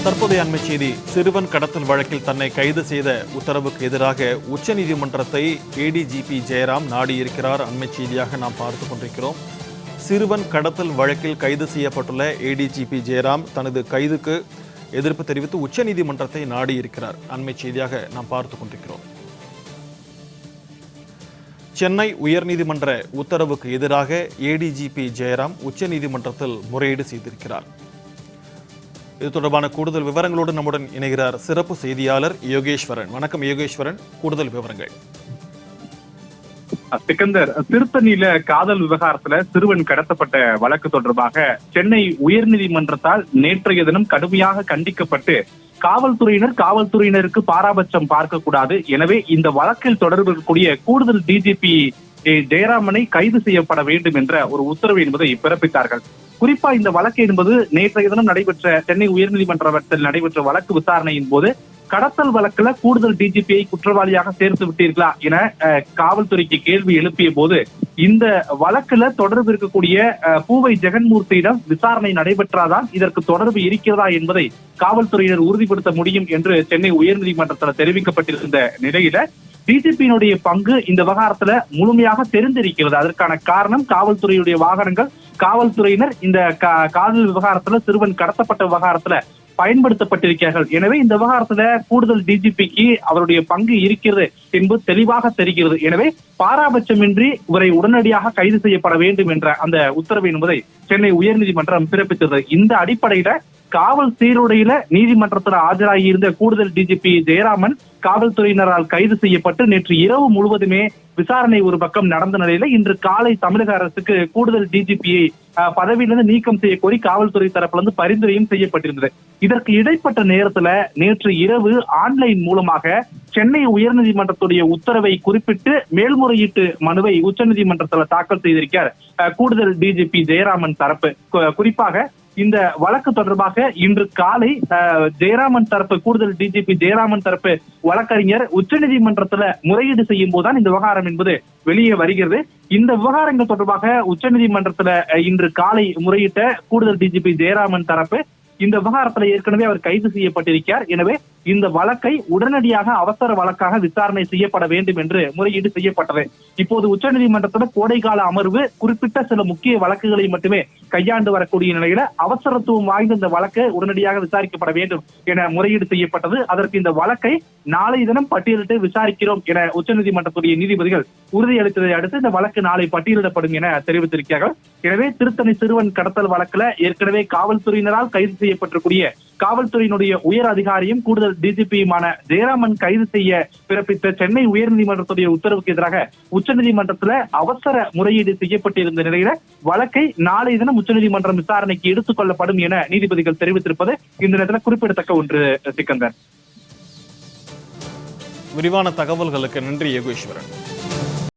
தற்போதைய அண்மை செய்தி. சிறுவன் கடத்தல் வழக்கில் தன்னை கைது செய்த உத்தரவுக்கு எதிராக உச்சநீதிமன்றத்தை ஏடிஜிபி ஜெயராம் நாடியிருக்கிறார். அண்மை செய்தியாக நாம் பார்த்துக் கொண்டிருக்கிறோம். சிறுவன் கடத்தல் வழக்கில் கைது செய்யப்பட்டுள்ள ஏடிஜிபி ஜெயராம் தனது கைதுக்கு எதிர்ப்பு தெரிவித்து உச்சநீதிமன்றத்தை நாடியிருக்கிறார். அண்மை செய்தியாக நாம் பார்த்துக் கொண்டிருக்கிறோம். சென்னை உயர்நீதிமன்ற உத்தரவுக்கு எதிராக ஏடிஜிபி ஜெயராம் உச்சநீதிமன்றத்தில் முறையீடு செய்திருக்கிறார். இது தொடர்பான கூடுதல் விவரங்களோடு நம்முடன் இணைகிறார் சிறப்பு செய்தியாளர் யோகேஸ்வரன். வணக்கம் யோகேஸ்வரன், கூடுதல் விவரங்கள். சிக்கந்தர், திருத்தணியில காதல் விவகாரத்துல சிறுவன் கடத்தப்பட்ட வழக்கு தொடர்பாக சென்னை உயர்நீதிமன்றத்தால் நேற்றைய தினம் கடுமையாக கண்டிக்கப்பட்டு காவல்துறையினருக்கு பாராபட்சம் பார்க்கக்கூடாது, எனவே இந்த வழக்கில் தொடர்பு இருக்கக்கூடிய கூடுதல் டிஜிபி ஜெயராமனை கைது செய்யப்பட வேண்டும் என்ற ஒரு உத்தரவு என்பதை பிறப்பித்தார்கள். குறிப்பா இந்த வழக்கு என்பது நேற்றைய தினம் நடைபெற்ற சென்னை உயர்நீதிமன்றத்தில் நடைபெற்ற வழக்கு விசாரணையின் போது கடத்தல் வழக்குல கூடுதல் டிஜிபியை குற்றவாளியாக சேர்த்து விட்டீர்களா என காவல்துறைக்கு கேள்வி எழுப்பிய போது இந்த வழக்குல தொடர்பு இருக்கக்கூடிய பூவை ஜெகன்மூர்த்தியிடம் விசாரணை நடைபெற்றாதான் இதற்கு தொடர்பு இருக்கிறதா என்பதை காவல்துறையினர் உறுதிப்படுத்த முடியும் என்று சென்னை உயர்நீதிமன்றத்தில் தெரிவிக்கப்பட்டிருந்த நிலையில டிஜிபியினுடைய பங்கு இந்த விவகாரத்துல முழுமையாக தெரிந்திருக்கிறது. அதற்கான காரணம் காவல்துறையுடைய வாகனங்கள், காவல்துறையினர் இந்த காதல் விவகாரத்துல சிறுவன் கடத்தப்பட்ட விவகாரத்துல பயன்படுத்தப்பட்டிருக்கிறார்கள். எனவே இந்த விவகாரத்துல கூடுதல் டிஜிபிக்கு அவருடைய பங்கு இருக்கிறது என்பது தெளிவாக தெரிகிறது. எனவே பாராபட்சமின்றி இவரை உடனடியாக கைது செய்யப்பட வேண்டும் என்ற அந்த உத்தரவு என்பதை சென்னை உயர்நீதிமன்றம் பிறப்பித்தது. இந்த அடிப்படையில காவல் சீருடையில நீதிமன்றத்தில் ஆஜராகி இருந்த கூடுதல் டிஜிபி ஜெயராமன் காவல்துறையினரால் கைது செய்யப்பட்டு நேற்று இரவு முழுவதுமே விசாரணை ஒரு பக்கம் நடந்த நிலையில இன்று காலை தமிழக அரசுக்கு கூடுதல் டிஜிபியை பதவியிலிருந்து நீக்கம் செய்ய கோரி காவல்துறை தரப்பிலிருந்து பரிந்துரையும் செய்யப்பட்டிருந்தது. இதற்கு இடைப்பட்ட நேரத்துல நேற்று இரவு ஆன்லைன் மூலமாக சென்னை உயர்நீதிமன்றத்துடைய உத்தரவை குறிப்பிட்டு மேல்முறையீட்டு மனுவை உச்சநீதிமன்றத்தில் தாக்கல் செய்திருக்கிறார் கூடுதல் டிஜிபி ஜெயராமன் தரப்பு. குறிப்பாக இந்த வழக்கு தொடர்பாக இன்று காலை ஜெயராமன் தரப்பு கூடுதல் டிஜிபி ஜெயராமன் தரப்பு வழக்கறிஞர் உச்சநீதிமன்றத்துல முறையீடு செய்யும் போதுதான் இந்த விவகாரம் என்பது வெளியே வருகிறது. இந்த விவகாரங்கள் தொடர்பாக உச்சநீதிமன்றத்துல இன்று காலை முறையிட்ட கூடுதல் டிஜிபி ஜெயராமன் தரப்பு இந்த விவகாரத்துல ஏற்கனவே அவர் கைது செய்யப்பட்டிருக்கிறார். எனவே இந்த வழக்கை உடனடியாக அவசர வழக்காக விசாரணை செய்யப்பட வேண்டும் என்று முறையீடு செய்யப்பட்டது. இப்போது உச்சநீதிமன்றத்தோட கோடைகால அமர்வு குறிப்பிட்ட சில முக்கிய வழக்குகளை மட்டுமே கையாண்டு வரக்கூடிய நிலையில அவசரத்துவம் வாய்ந்த இந்த வழக்கு உடனடியாக விசாரிக்கப்பட வேண்டும் என முறையீடு செய்யப்பட்டது. அதற்கு இந்த வழக்கை நாளை தினம் பட்டியலிட்டு விசாரிக்கிறோம் என உச்சநீதிமன்றத்துடைய நீதிபதிகள் உறுதியளித்ததை அடுத்து இந்த வழக்கு நாளை பட்டியலிடப்படும் என தெரிவித்திருக்கிறார்கள். எனவே திருத்தணி சிறுவன் கடத்தல் வழக்குல ஏற்கனவே காவல்துறையினரால் கைது செய்யப்பட்டிருக்கூடிய காவல்துறையினுடைய உயர் அதிகாரியும் கூடுதல் டிஜிபியுமான ஜெயராமன் கைது செய்ய பிறப்பித்த சென்னை உயர்நீதிமன்றத்துடைய உத்தரவுக்கு எதிராக உச்சநீதிமன்றத்துல அவசர முறையீடு செய்யப்பட்டிருந்த நிலையில வழக்கை நாளை தினம் உச்சநீதிமன்றம் விசாரணைக்கு எடுத்துக் கொள்ளப்படும் என நீதிபதிகள் தெரிவித்திருப்பது இந்த நேரத்தில் குறிப்பிடத்தக்க ஒன்று. சிக்கந்தர், விரிவான தகவல்களுக்கு நன்றி யோகேஸ்வரன்.